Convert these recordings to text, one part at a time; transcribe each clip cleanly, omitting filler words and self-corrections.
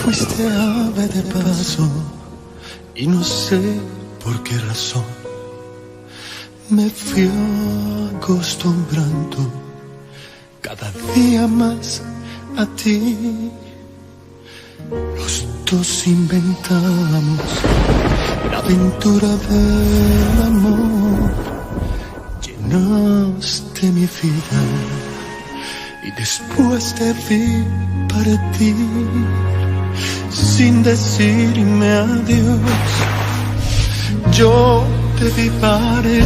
Fuiste ave de paso y no sé por qué razón me fui acostumbrando cada día más a ti. Los dos inventamos la aventura del amor. Llenaste mi vida y después te vi partir sin decirme adiós. Yo te vi partir.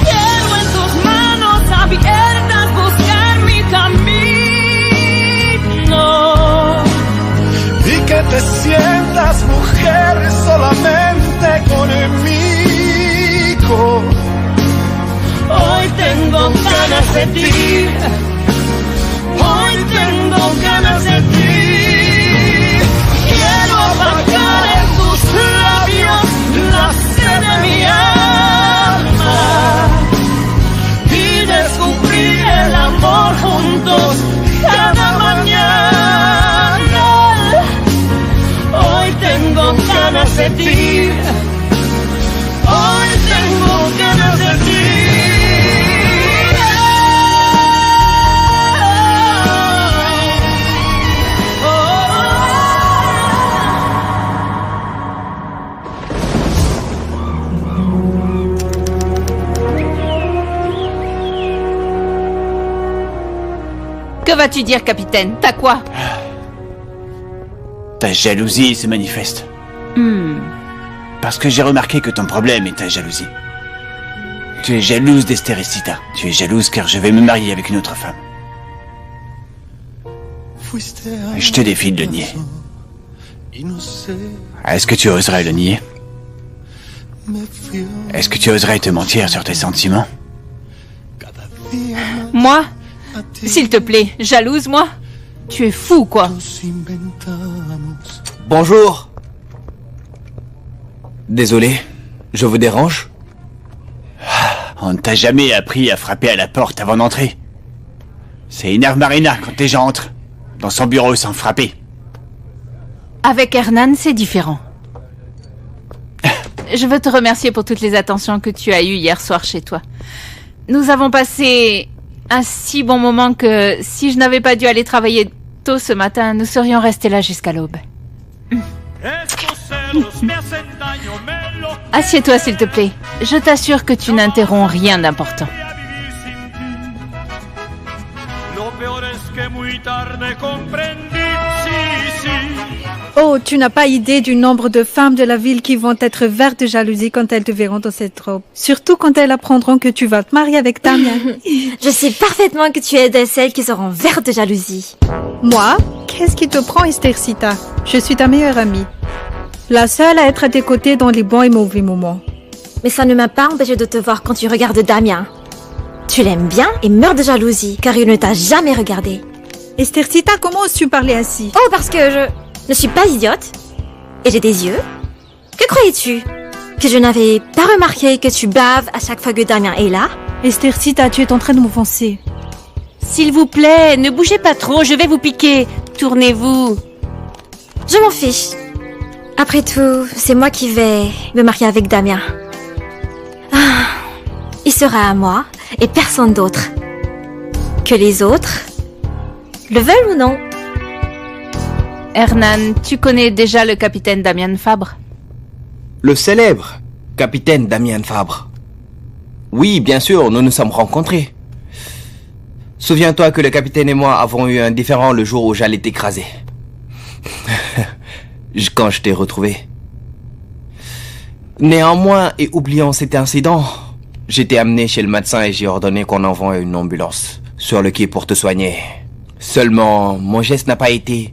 Quiero en tus manos abiertas buscar mi camino Y que te sientas mujer solamente conmigo. Hoy tengo ganas de ti. Hoy tengo ganas de ti. Quiero apagar en tus labios la sed de mi alma y descubrir el amor juntos cada mañana. Hoy tengo ganas de ti. Hoy tengo ganas de ti. Que vas-tu dire, capitaine? T'as quoi? Ta jalousie se manifeste. Parce que j'ai remarqué que ton problème est ta jalousie. Tu es jalouse d'Estericita. Tu es jalouse car je vais me marier avec une autre femme. Et je te défie de le nier. Est-ce que tu oserais le nier? Est-ce que tu oserais te mentir sur tes sentiments? Moi? S'il te plaît, jalouse, moi? Tu es fou, quoi. Bonjour. Désolé, je vous dérange? On ne t'a jamais appris à frapper à la porte avant d'entrer. C'est énerve Marina quand les gens entrent dans son bureau sans frapper. Avec Hernan, c'est différent. Je veux te remercier pour toutes les attentions que tu as eues hier soir chez toi. Nous avons passé un si bon moment que si je n'avais pas dû aller travailler tôt ce matin, nous serions restés là jusqu'à l'aube. Assieds-toi, s'il te plaît. Je t'assure que tu n'interromps rien d'important. Oh, tu n'as pas idée du nombre de femmes de la ville qui vont être vertes de jalousie quand elles te verront dans cette robe. Surtout quand elles apprendront que tu vas te marier avec Damien. Je sais parfaitement que tu es de celles qui seront vertes de jalousie. Moi? Qu'est-ce qui te prend, Estericita? Je suis ta meilleure amie. La seule à être à tes côtés dans les bons et mauvais moments. Mais ça ne m'a pas empêché de te voir quand tu regardes Damien. Tu l'aimes bien et meurs de jalousie car il ne t'a jamais regardé. Estericita, comment oses-tu parler ainsi? Oh, parce que je ne suis pas idiote. Et j'ai des yeux. Que croyais-tu? Que je n'avais pas remarqué que tu baves à chaque fois que Damien est là? Estericita, tu es en train de m'offenser. S'il vous plaît, ne bougez pas trop, je vais vous piquer. Tournez-vous. Je m'en fiche. Après tout, c'est moi qui vais me marier avec Damien. Ah, il sera à moi et personne d'autre. Que les autres le veulent ou non. Hernan, tu connais déjà le capitaine Damien Fabre? Le célèbre capitaine Damien Fabre. Oui, bien sûr, nous nous sommes rencontrés. Souviens-toi que le capitaine et moi avons eu un différend le jour où j'allais t'écraser. Quand je t'ai retrouvé. Néanmoins, et oubliant cet incident, j'ai été amené chez le médecin et j'ai ordonné qu'on envoie une ambulance sur le quai pour te soigner. Seulement, mon geste n'a pas été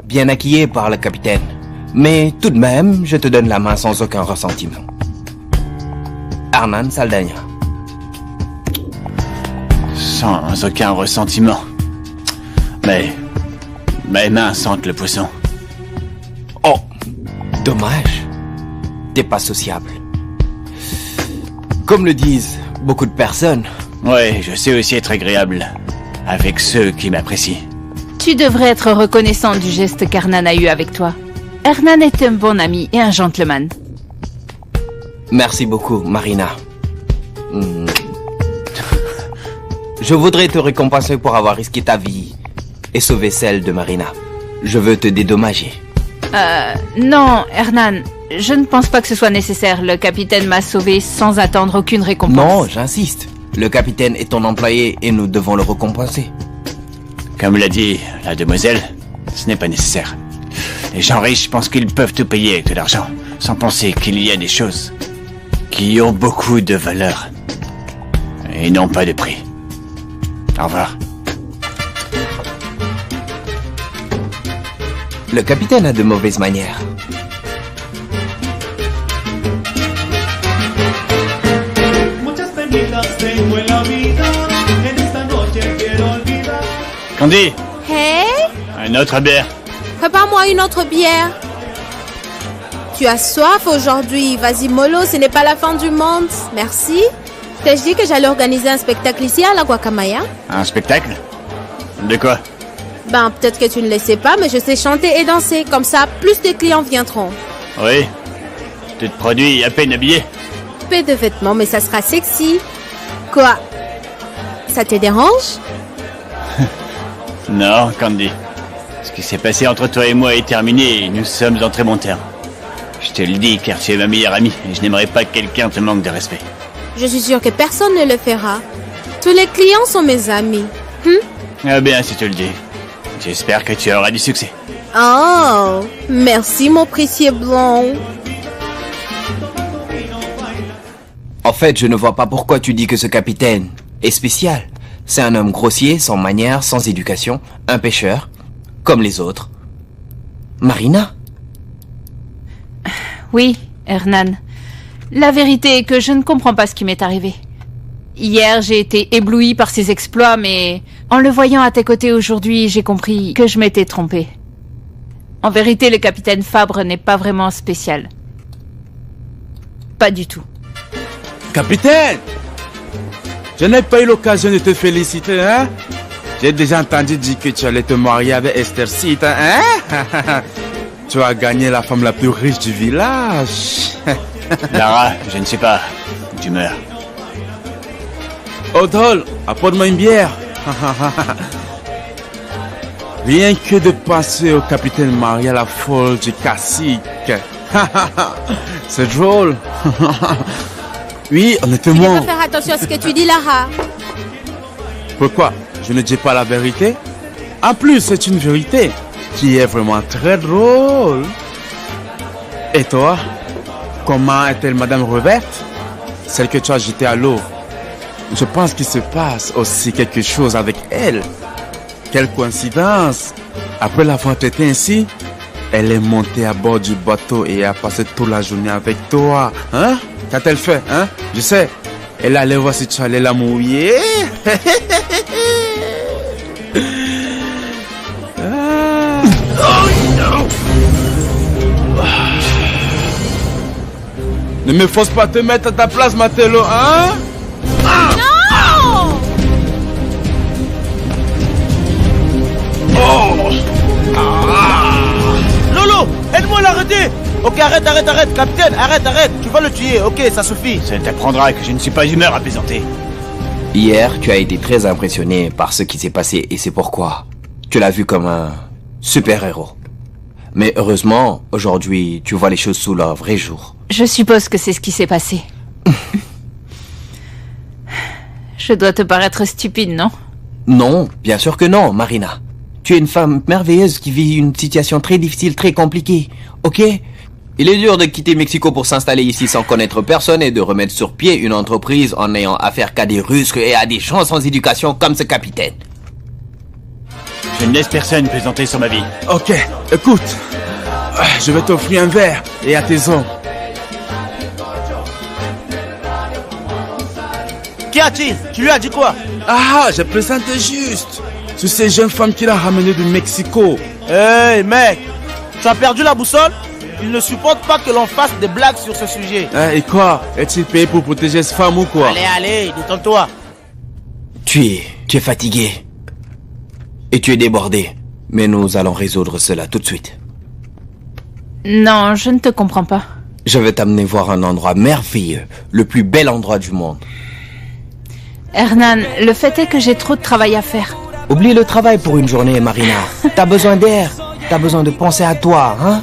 bien accueilli par le capitaine. Mais tout de même, je te donne la main sans aucun ressentiment. Hernan Saldaña. Sans aucun ressentiment. Mais mes mains sentent le poisson. Oh, dommage. T'es pas sociable. Comme le disent beaucoup de personnes. Ouais, je sais aussi être agréable avec ceux qui m'apprécient. Tu devrais être reconnaissant du geste qu'Hernan a eu avec toi. Hernan est un bon ami et un gentleman. Merci beaucoup, Marina. Je voudrais te récompenser pour avoir risqué ta vie et sauvé celle de Marina. Je veux te dédommager. Non, Hernan. Je ne pense pas que ce soit nécessaire. Le capitaine m'a sauvé sans attendre aucune récompense. Non, j'insiste. Le capitaine est ton employé et nous devons le récompenser. Comme l'a dit la demoiselle, ce n'est pas nécessaire. Les gens riches pensent qu'ils peuvent tout payer avec de l'argent, sans penser qu'il y a des choses qui ont beaucoup de valeur et n'ont pas de prix. Au revoir. Le capitaine a de mauvaises manières. Candy, Hey, un autre bière. prépare-moi une autre bière. Tu as soif aujourd'hui. Vas-y, mollo, ce n'est pas la fin du monde. Merci. T'ai-je dit que j'allais organiser un spectacle ici à la Guacamaya? Un spectacle? De quoi? Ben, peut-être que tu ne le sais pas, mais je sais chanter et danser. Comme ça, plus de clients viendront. Oui. Tu te produis à peine habillé. Peu de vêtements, mais ça sera sexy. Quoi? Ça te dérange? Non, Candy. Ce qui s'est passé entre toi et moi est terminé et nous sommes en très bon terme. Je te le dis car tu es ma meilleure amie et je n'aimerais pas que quelqu'un te manque de respect. Je suis sûre que personne ne le fera. Tous les clients sont mes amis. Ah bien, si tu le dis. J'espère que tu auras du succès. Oh, merci mon précieux blond. En fait, je ne vois pas pourquoi tu dis que ce capitaine est spécial. C'est un homme grossier, sans manières, sans éducation, un pêcheur, comme les autres. Marina? Oui, Hernan. La vérité est que je ne comprends pas ce qui m'est arrivé. Hier, j'ai été éblouie par ses exploits, mais en le voyant à tes côtés aujourd'hui, j'ai compris que je m'étais trompée. En vérité, le capitaine Fabre n'est pas vraiment spécial. Pas du tout. Capitaine! Je n'ai pas eu l'occasion de te féliciter, hein? J'ai déjà entendu dire que tu allais te marier avec Esther Cite, hein? Tu as gagné la femme la plus riche du village. Lara, je ne sais pas d'humeur. Odol, apporte-moi une bière. Rien que de penser au capitaine marié à la folle du cacique. C'est drôle. Oui, Tu honnêtement. dois faire attention à ce que tu dis, Lara. Pourquoi? Je ne dis pas la vérité? En plus, c'est une vérité qui est vraiment très drôle. Et toi? Comment est-elle, Madame Reverte? Celle que tu as jetée à l'eau. Je pense qu'il se passe aussi quelque chose avec elle. Quelle coïncidence! Après l'avoir traitée ainsi, elle est montée à bord du bateau et a passé toute la journée avec toi. Hein? Qu'a-t-elle fait? Hein? Je sais. Elle allait voir si tu allais la mouiller. Ah. Ne me force pas à te mettre à ta place, Matello, hein? Non! Lolo, aide-moi à l'arrêter. Ok, arrête, capitaine, arrête, tu vas le tuer, ok, ça suffit. Ça t'apprendra que je ne suis pas d'humeur à plaisanter. Hier, tu as été très impressionné par ce qui s'est passé et c'est pourquoi tu l'as vu comme un super-héros. Mais heureusement, aujourd'hui, tu vois les choses sous leur vrai jour. Je suppose que c'est ce qui s'est passé. Je dois te paraître stupide, non? Non, bien sûr que non, Marina. Tu es une femme merveilleuse qui vit une situation très difficile, très compliquée, ok? Il est dur de quitter Mexico pour s'installer ici sans connaître personne et de remettre sur pied une entreprise en n'ayant affaire qu'à des Russes et à des gens sans éducation comme ce capitaine. Je ne laisse personne plaisanter sur ma vie. Ok, écoute. Je vais t'offrir un verre et à tes hommes. Qu'y a-t-il? Tu lui as dit quoi? Ah, j'ai présenté juste. C'est ces jeunes femmes qu'il a ramenées du Mexico. Hey mec, tu as perdu la boussole? Il ne supporte pas que l'on fasse des blagues sur ce sujet. Et quoi? Est-il payé pour protéger cette femme ou quoi? Allez, détends-toi. Tu es fatigué. Et tu es débordé. Mais nous allons résoudre cela tout de suite. Non, je ne te comprends pas. Je vais t'amener voir un endroit merveilleux, le plus bel endroit du monde. Hernan, le fait est que j'ai trop de travail à faire. Oublie le travail pour une journée, Marina. T'as besoin d'air. T'as besoin de penser à toi, hein?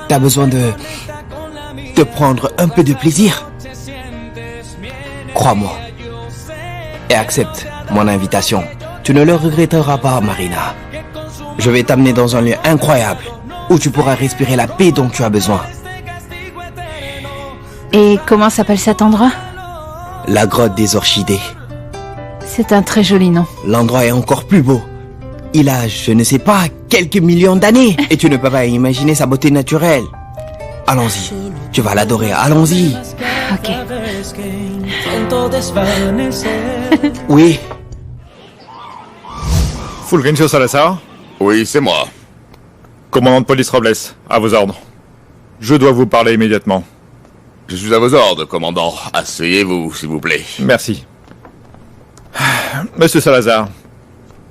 T'as besoin de prendre un peu de plaisir. Crois-moi. Et accepte mon invitation. Tu ne le regretteras pas, Marina. Je vais t'amener dans un lieu incroyable où tu pourras respirer la paix dont tu as besoin. Et comment s'appelle cet endroit? La grotte des orchidées. C'est un très joli nom. L'endroit est encore plus beau. Il a, je ne sais pas, quelques millions d'années. Et tu ne peux pas imaginer sa beauté naturelle. Allons-y. Tu vas l'adorer. Allons-y. Ok. Oui. Fulgencio Salazar? Oui, c'est moi. Commandant de police Robles, à vos ordres. Je dois vous parler immédiatement. Je suis à vos ordres, commandant. Asseyez-vous, s'il vous plaît. Merci. Monsieur Salazar,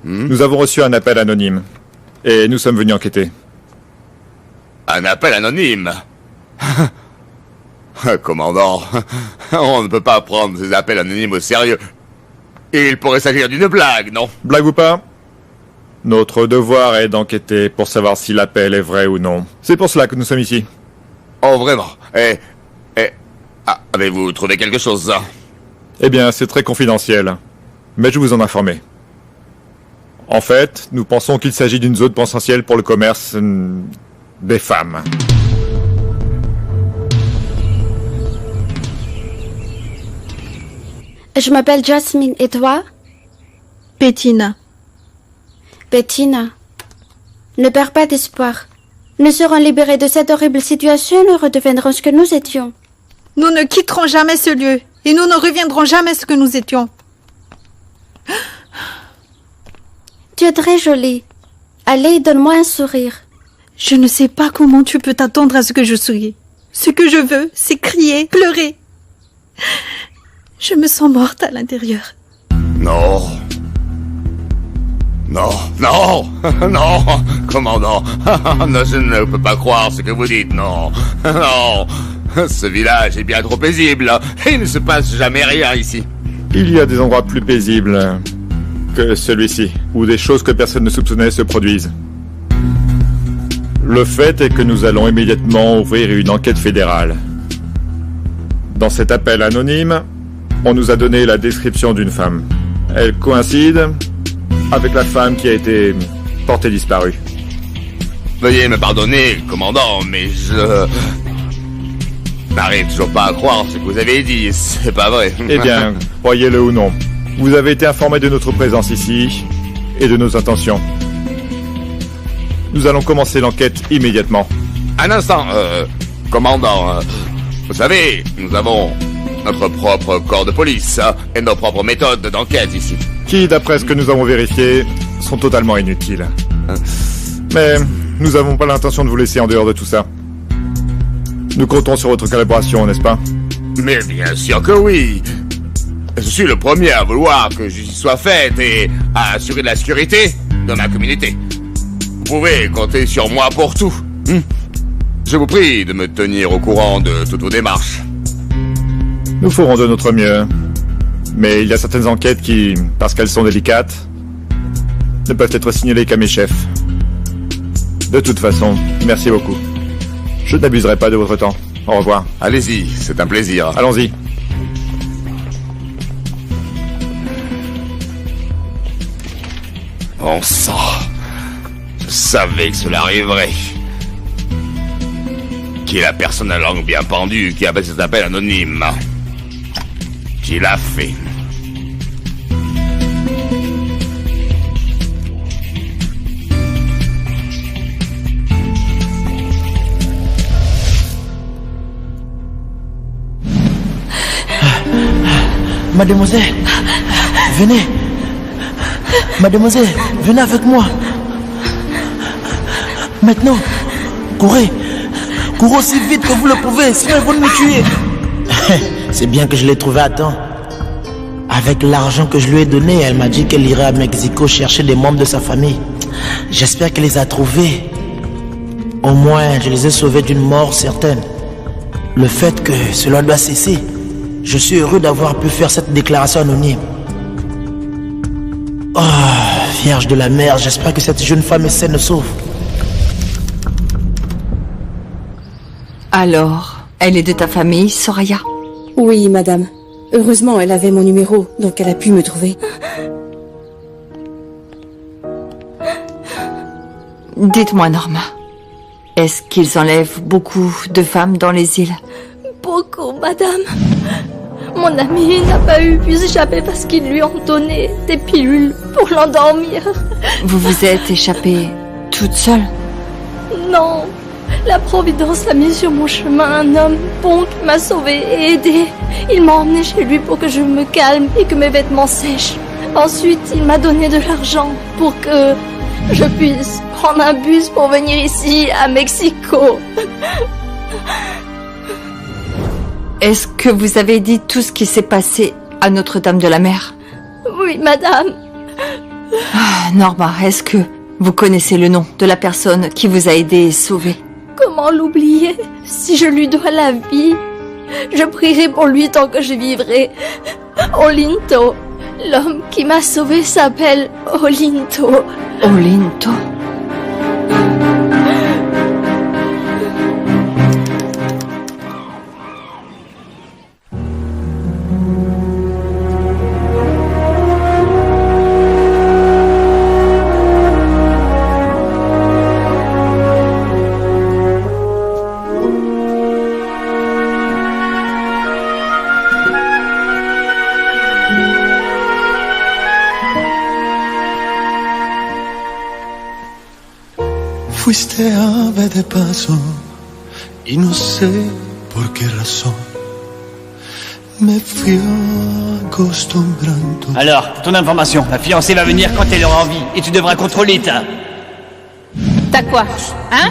nous avons reçu un appel anonyme et nous sommes venus enquêter. Un appel anonyme? Commandant, on ne peut pas prendre ces appels anonymes au sérieux. Il pourrait s'agir d'une blague, non? Blague ou pas? Notre devoir est d'enquêter pour savoir si l'appel est vrai ou non. C'est pour cela que nous sommes ici. Oh, vraiment? Avez-vous trouvé quelque chose? Eh bien, c'est très confidentiel. Mais je vais vous en informer. En fait, nous pensons qu'il s'agit d'une zone potentielle pour le commerce des femmes. Je m'appelle Jasmine, et toi? Bettina. Bettina, ne perds pas d'espoir. Nous serons libérés de cette horrible situation et nous redeviendrons ce que nous étions. Nous ne quitterons jamais ce lieu et nous ne reviendrons jamais ce que nous étions. Tu es très jolie. Allez, donne-moi un sourire. Je ne sais pas comment tu peux t'attendre à ce que je sourie. Ce que je veux, c'est crier, pleurer. Je me sens morte à l'intérieur. Non. Non, non, non, commandant. Non, je ne peux pas croire ce que vous dites, non. Non, ce village est bien trop paisible. Il ne se passe jamais rien ici. Il y a des endroits plus paisibles que celui-ci, où des choses que personne ne soupçonnait se produisent. Le fait est que nous allons immédiatement ouvrir une enquête fédérale. Dans cet appel anonyme, on nous a donné la description d'une femme. Elle coïncide avec la femme qui a été portée disparue. Veuillez me pardonner, commandant, mais je n'arrive toujours pas à croire ce que vous avez dit. C'est pas vrai. Eh bien, croyez-le ou non, vous avez été informé de notre présence ici et de nos intentions. Nous allons commencer l'enquête immédiatement. Un instant, commandant, vous savez, nous avons notre propre corps de police et nos propres méthodes d'enquête ici. Qui, d'après ce que nous avons vérifié, sont totalement inutiles. Mais nous n'avons pas l'intention de vous laisser en dehors de tout ça. Nous comptons sur votre collaboration, n'est-ce pas? Mais bien sûr que oui. Je suis le premier à vouloir que justice soit faite et à assurer la sécurité de ma communauté. Vous pouvez compter sur moi pour tout. Je vous prie de me tenir au courant de toutes vos démarches. Nous ferons de notre mieux. Mais il y a certaines enquêtes qui, parce qu'elles sont délicates, ne peuvent être signalées qu'à mes chefs. De toute façon, merci beaucoup. Je n'abuserai pas de votre temps. Au revoir. Allez-y, c'est un plaisir. Allons-y. Bon sang. Je savais que cela arriverait. Qui est la personne à langue bien pendue qui a fait cet appel anonyme? Qui l'a fait? Mademoiselle, venez. Mademoiselle, venez avec moi. Maintenant, courez. Courez aussi vite que vous le pouvez, sinon ils vont nous tuer. C'est bien que je l'ai trouvé à temps. Avec l'argent que je lui ai donné, elle m'a dit qu'elle irait à Mexico chercher des membres de sa famille. J'espère qu'elle les a trouvés. Au moins, je les ai sauvés d'une mort certaine. Le fait que cela doit cesser. Je suis heureux d'avoir pu faire cette déclaration anonyme. Oh, Vierge de la mer, j'espère que cette jeune femme est saine et sauve. Alors, elle est de ta famille, Soraya? Oui, madame. Heureusement, elle avait mon numéro, donc elle a pu me trouver. Dites-moi, Norma, est-ce qu'ils enlèvent beaucoup de femmes dans les îles? Beaucoup, madame. Mon ami n'a pas pu s'échapper parce qu'ils lui ont donné des pilules pour l'endormir. Vous vous êtes échappée toute seule? Non. La Providence a mis sur mon chemin un homme bon qui m'a sauvée et aidée. Il m'a emmené chez lui pour que je me calme et que mes vêtements sèchent. Ensuite, il m'a donné de l'argent pour que je puisse prendre un bus pour venir ici, à Mexico. Est-ce que vous avez dit tout ce qui s'est passé à Notre-Dame de la Mer? Oui, madame. Norma, est-ce que vous connaissez le nom de la personne qui vous a aidé et sauvé? Comment l'oublier? Si je lui dois la vie, je prierai pour lui tant que je vivrai. Olinto. L'homme qui m'a sauvé s'appelle Olinto. Olinto? Fuiste ave de paso y no sé por qué razón me fui acostumbrando. Alors, pour ton information, la fiancée va venir quand elle aura envie et tu devras contrôler ta... T'as quoi? Hein?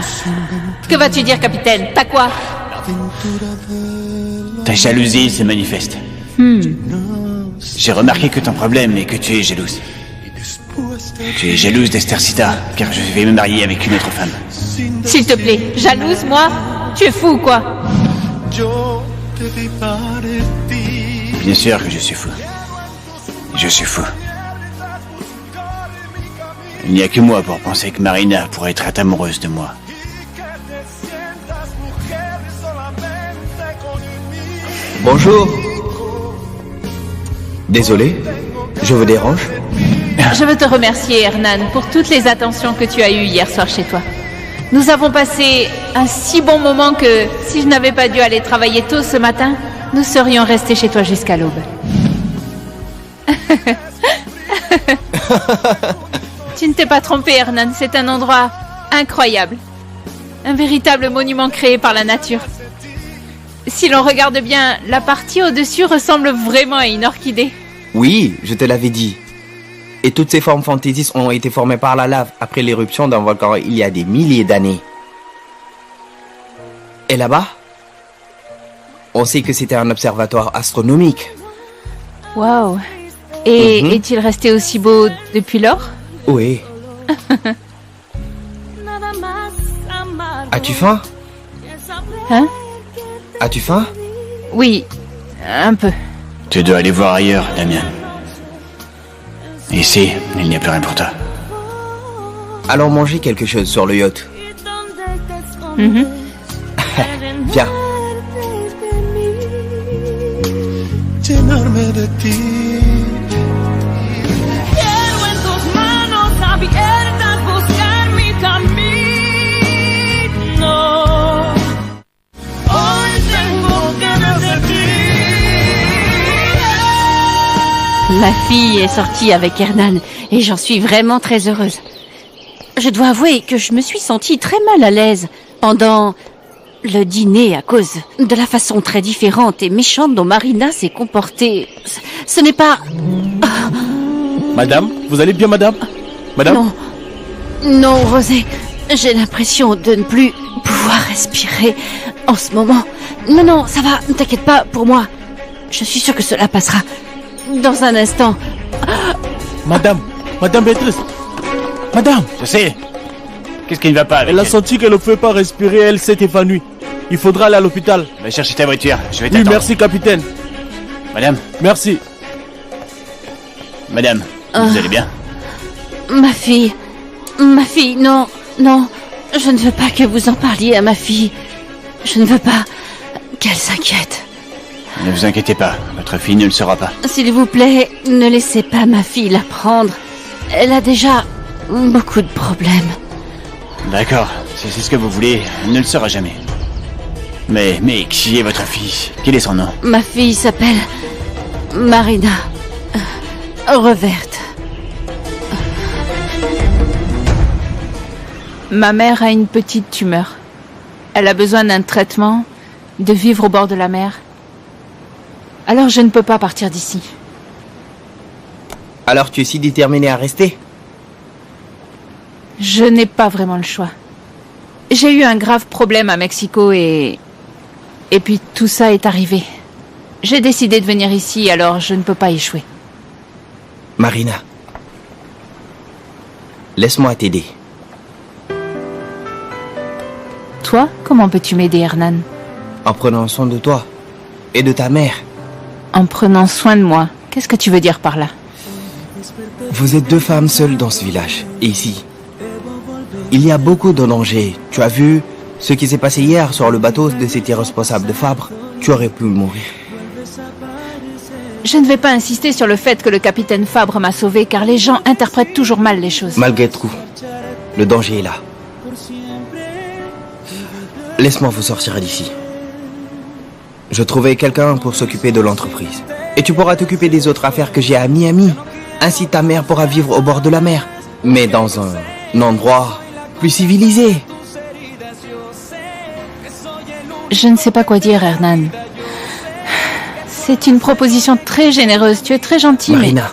Que vas-tu dire, capitaine? T'as quoi? Ta jalousie se manifeste. J'ai remarqué que ton problème est que tu es jalouse. Tu es jalouse d'Estercita, car je vais me marier avec une autre femme. S'il te plaît, jalouse, moi? Tu es fou ou quoi? Bien sûr que je suis fou. Je suis fou. Il n'y a que moi pour penser que Marina pourrait être amoureuse de moi. Bonjour. Désolé, je vous dérange? Je veux te remercier, Hernan, pour toutes les attentions que tu as eues hier soir chez toi. Nous avons passé un si bon moment que, si je n'avais pas dû aller travailler tôt ce matin, nous serions restés chez toi jusqu'à l'aube. Tu ne t'es pas trompé, Hernan, c'est un endroit incroyable. Un véritable monument créé par la nature. Si l'on regarde bien, la partie au-dessus ressemble vraiment à une orchidée. Oui, je te l'avais dit. Et toutes ces formes fantaisistes ont été formées par la lave après l'éruption d'un volcan il y a des milliers d'années. Et là-bas, on sait que c'était un observatoire astronomique. Waouh. Et est-il resté aussi beau depuis lors? Oui. As-tu faim? Hein? As-tu faim? Oui, un peu. Tu dois aller voir ailleurs, Damien. Ici, il n'y a plus rien pour toi. Allons manger quelque chose sur le yacht. Viens. Llenarme de ti. Quiero en tus manos abiertas buscar mi camino. Hoy tengo ganas de ti. Ma fille est sortie avec Hernan et j'en suis vraiment très heureuse. Je dois avouer que je me suis sentie très mal à l'aise pendant le dîner à cause de la façon très différente et méchante dont Marina s'est comportée. Ce n'est pas... Madame, vous allez bien, madame? Madame? Non. Non, Rosé. J'ai l'impression de ne plus pouvoir respirer en ce moment. Non, ça va. Ne t'inquiète pas pour moi. Je suis sûre que cela passera. dans un instant. Madame Béatrice. Madame. Je sais. Qu'est-ce qui ne va pas avec Elle a senti qu'elle ne pouvait pas respirer, elle s'est évanouie. Il faudra aller à l'hôpital. Va chercher ta voiture, je vais Oui, t'attendre. merci, capitaine. Madame. Merci. Madame, vous allez bien? Ma fille, non, je ne veux pas que vous en parliez à ma fille. Je ne veux pas qu'elle s'inquiète. Ne vous inquiétez pas, votre fille ne le saura pas. S'il vous plaît, ne laissez pas ma fille la prendre. Elle a déjà beaucoup de problèmes. D'accord, si c'est ce que vous voulez, elle ne le saura jamais. Mais qui est votre fille? Quel est son nom? Ma fille s'appelle Marina Reverte. Ma mère a une petite tumeur. Elle a besoin d'un traitement, de vivre au bord de la mer. Alors je ne peux pas partir d'ici. Alors tu es si déterminé à rester? Je n'ai pas vraiment le choix. J'ai eu un grave problème à Mexico et puis tout ça est arrivé. J'ai décidé de venir ici, alors je ne peux pas échouer. Marina, laisse-moi t'aider. Toi, comment peux-tu m'aider, Hernan? En prenant soin de toi et de ta mère. En prenant soin de moi. Qu'est-ce que tu veux dire par là? Vous êtes deux femmes seules dans ce village. Et ici, il y a beaucoup de dangers. Tu as vu ce qui s'est passé hier sur le bateau de cet irresponsable de Fabre? Tu aurais pu mourir. Je ne vais pas insister sur le fait que le capitaine Fabre m'a sauvé, car les gens interprètent toujours mal les choses. Malgré tout, le danger est là. Laisse-moi vous sortir d'ici. Je trouvais quelqu'un pour s'occuper de l'entreprise. Et tu pourras t'occuper des autres affaires que j'ai à Miami. Ainsi ta mère pourra vivre au bord de la mer. Mais dans un endroit plus civilisé. Je ne sais pas quoi dire, Hernan. C'est une proposition très généreuse. Tu es très gentil, Marina,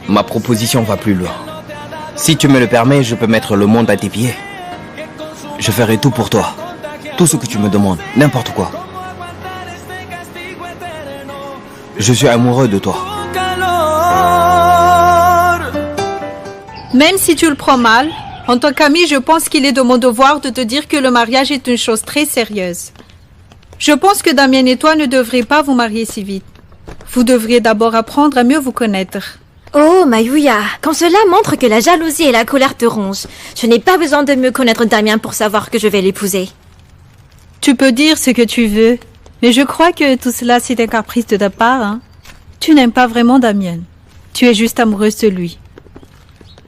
ma proposition va plus loin. Si tu me le permets, je peux mettre le monde à tes pieds. Je ferai tout pour toi. Tout ce que tu me demandes, n'importe quoi. Je suis amoureux de toi. Même si tu le prends mal, en tant qu'ami, je pense qu'il est de mon devoir de te dire que le mariage est une chose très sérieuse. Je pense que Damien et toi ne devriez pas vous marier si vite. Vous devriez d'abord apprendre à mieux vous connaître. Oh, Mayuya, quand cela montre que la jalousie et la colère te rongent, je n'ai pas besoin de mieux connaître Damien pour savoir que je vais l'épouser. Tu peux dire ce que tu veux, mais je crois que tout cela c'est un caprice de ta part, hein. Tu n'aimes pas vraiment Damien. Tu es juste amoureuse de lui.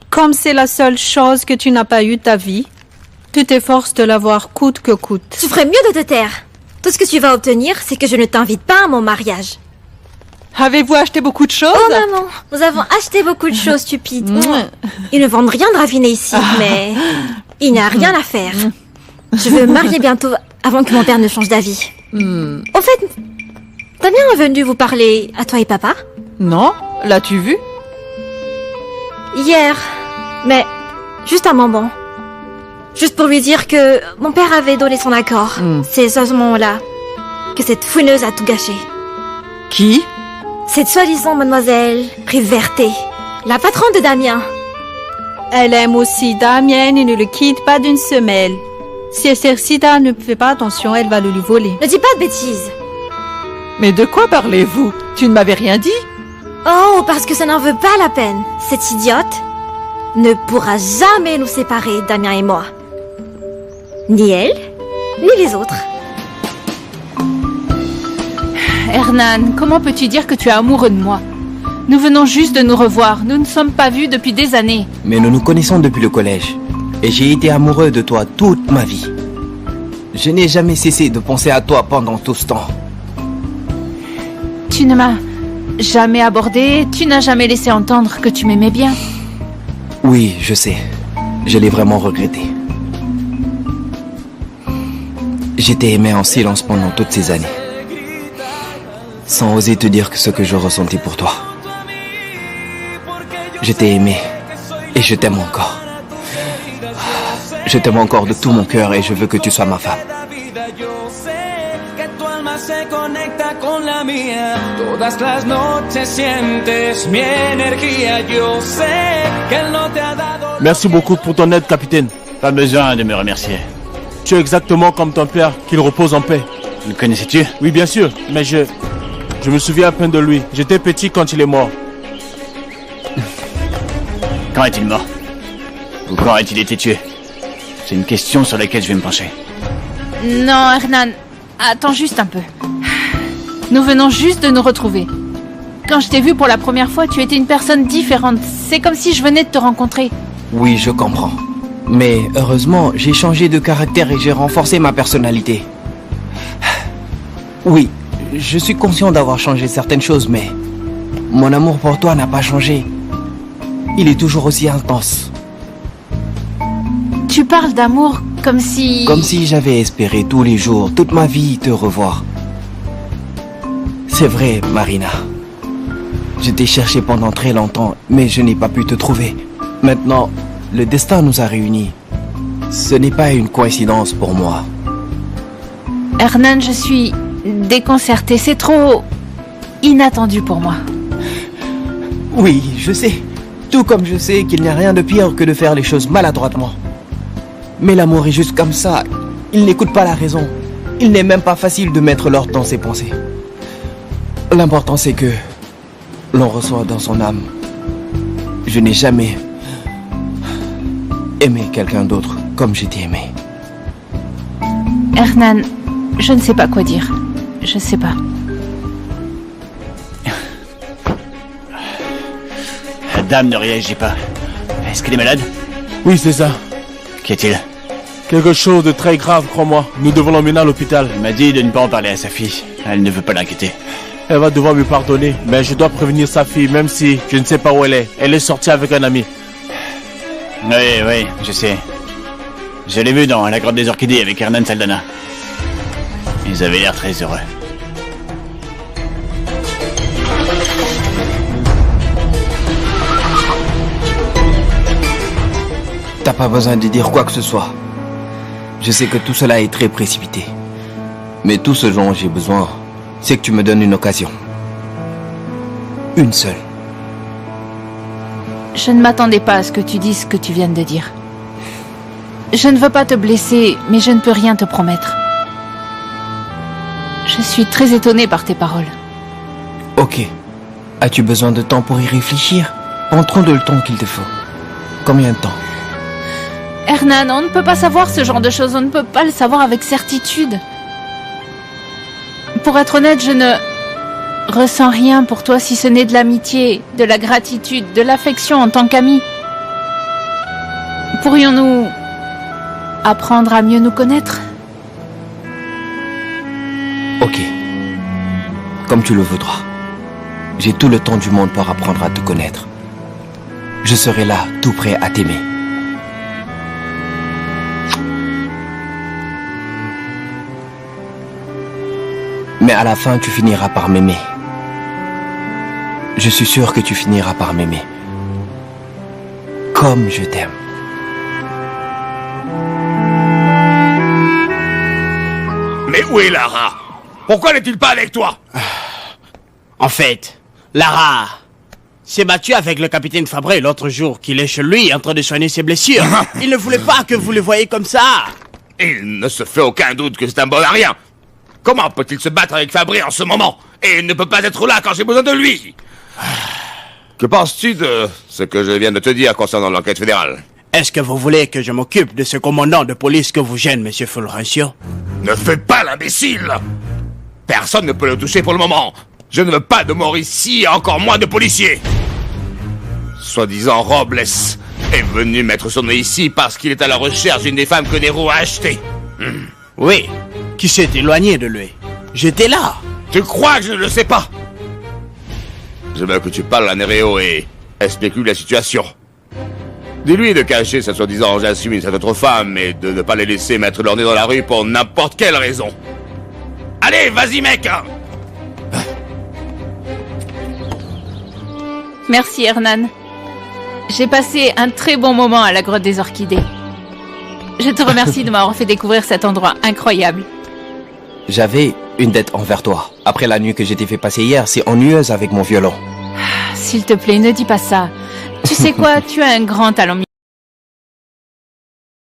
Comme c'est la seule chose que tu n'as pas eue de ta vie, tu t'efforces de l'avoir coûte que coûte. Tu ferais mieux de te taire. Tout ce que tu vas obtenir, c'est que je ne t'invite pas à mon mariage. Avez-vous acheté beaucoup de choses? Oh maman, nous avons acheté beaucoup de choses, stupide. Ils ne vendent rien de raffiné ici, mais il n'y a rien à faire. Je veux me marier bientôt avant que mon père ne change d'avis. Au fait, Damien est venu vous parler à toi et papa? Non, l'as-tu vu? Hier, mais juste un moment. Juste pour lui dire que mon père avait donné son accord. C'est à ce moment-là que cette fouineuse a tout gâché. Qui? Cette soi-disant mademoiselle Riverte, la patronne de Damien. Elle aime aussi Damien et ne le quitte pas d'une semelle. Si Cercida ne fait pas attention, elle va le lui voler. Ne dis pas de bêtises. Mais de quoi parlez-vous? Tu ne m'avais rien dit? Oh, parce que ça n'en veut pas la peine. Cette idiote ne pourra jamais nous séparer, Damien et moi. Ni elle, ni les autres. Hernan, comment peux-tu dire que tu es amoureux de moi? Nous venons juste de nous revoir. Nous ne sommes pas vus depuis des années. Mais nous nous connaissons depuis le collège. Et j'ai été amoureux de toi toute ma vie. Je n'ai jamais cessé de penser à toi pendant tout ce temps. Tu ne m'as jamais abordé, tu n'as jamais laissé entendre que tu m'aimais bien. Oui, je sais. Je l'ai vraiment regretté. Je t'ai aimé en silence pendant toutes ces années. Sans oser te dire ce que je ressentais pour toi. Je t'ai aimé et je t'aime encore. Je t'aime encore de tout mon cœur et je veux que tu sois ma femme. se conecta con la mía. Todas las noches sientes mi energía. Yo sé que él no te ha dado... Merci beaucoup pour ton aide, capitaine. Pas besoin de me remercier. Tu es exactement comme ton père, qu'il repose en paix. Le connaissais-tu? Oui, bien sûr, mais je me souviens à peine de lui. J'étais petit quand il est mort. Quand est-il mort? Ou quand a-t-il été tué? C'est une question sur laquelle je vais me pencher. Non, Hernan, attends juste un peu. Nous venons juste de nous retrouver. Quand je t'ai vu pour la première fois, tu étais une personne différente. C'est comme si je venais de te rencontrer. Oui, je comprends. Mais heureusement, j'ai changé de caractère et j'ai renforcé ma personnalité. Oui, je suis conscient d'avoir changé certaines choses, mais mon amour pour toi n'a pas changé. Il est toujours aussi intense. Tu parles d'amour comme si... Comme si j'avais espéré tous les jours, toute ma vie, te revoir. C'est vrai, Marina. Je t'ai cherché pendant très longtemps, mais je n'ai pas pu te trouver. Maintenant, le destin nous a réunis. Ce n'est pas une coïncidence pour moi. Hernan, je suis déconcertée. C'est trop inattendu pour moi. Oui, je sais. Tout comme je sais qu'il n'y a rien de pire que de faire les choses maladroitement. Mais l'amour est juste comme ça. Il n'écoute pas la raison. Il n'est même pas facile de mettre l'ordre dans ses pensées. L'important c'est que l'on reçoit dans son âme. Je n'ai jamais aimé quelqu'un d'autre comme je t'ai aimé. Hernan, je ne sais pas quoi dire. Je sais pas. La dame ne réagit pas. Est-ce qu'elle est malade? Oui, c'est ça. Qu'y a-t-il? Quelque chose de très grave, crois-moi. Nous devons l'emmener à l'hôpital. Elle m'a dit de ne pas en parler à sa fille. Elle ne veut pas l'inquiéter. Elle va devoir me pardonner, mais je dois prévenir sa fille, même si je ne sais pas où elle est. Elle est sortie avec un ami. Oui, je sais. Je l'ai vu dans la grotte des orchidées avec Hernan Saldana. Ils avaient l'air très heureux. T'as pas besoin de dire quoi que ce soit. Je sais que tout cela est très précipité. Mais tout ce dont j'ai besoin, c'est que tu me donnes une occasion. Une seule. Je ne m'attendais pas à ce que tu dises ce que tu viens de dire. Je ne veux pas te blesser, mais je ne peux rien te promettre. Je suis très étonnée par tes paroles. Ok. As-tu besoin de temps pour y réfléchir? Prends le temps qu'il te faut. Combien de temps? Hernan, on ne peut pas savoir ce genre de choses. On ne peut pas le savoir avec certitude. Pour être honnête, je ne ressens rien pour toi si ce n'est de l'amitié, de la gratitude, de l'affection en tant qu'amis. Pourrions-nous apprendre à mieux nous connaître? Ok. Comme tu le voudras. J'ai tout le temps du monde pour apprendre à te connaître. Je serai là, tout prêt à t'aimer. Mais à la fin, tu finiras par m'aimer. Je suis sûr que tu finiras par m'aimer. Comme je t'aime. Mais où est Lara? Pourquoi n'est-il pas avec toi? En fait, Lara s'est battue avec le capitaine Fabré l'autre jour qu'il est chez lui en train de soigner ses blessures. Il ne voulait pas que vous le voyiez comme ça. Il ne se fait aucun doute que c'est un bon à rien. Comment peut-il se battre avec Fabré en ce moment? Et il ne peut pas être là quand j'ai besoin de lui. Que penses-tu de ce que je viens de te dire concernant l'enquête fédérale? Est-ce que vous voulez que je m'occupe de ce commandant de police que vous gêne, monsieur Fulgencio? Ne fais pas l'imbécile! Personne ne peut le toucher pour le moment. Je ne veux pas de mort ici, encore moins de policiers. Soi-disant Robles est venu mettre son nez ici parce qu'il est à la recherche d'une des femmes que Nero a achetées. Oui, qui s'est éloigné de lui. J'étais là. Tu crois que je ne le sais pas? Je veux que tu parles à Nereo et spécule la situation. Dis-lui de cacher sa soi-disant j'assume cette autre femme et de ne pas les laisser mettre leur nez dans la rue pour n'importe quelle raison. Allez, vas-y mec! Merci Hernan. J'ai passé un très bon moment à la grotte des orchidées. Je te remercie de m'avoir fait découvrir cet endroit incroyable. J'avais une dette envers toi. Après la nuit que j'ai fait passer hier, c'est ennuyeuse avec mon violon. S'il te plaît, ne dis pas ça. Tu sais quoi, tu as un grand talent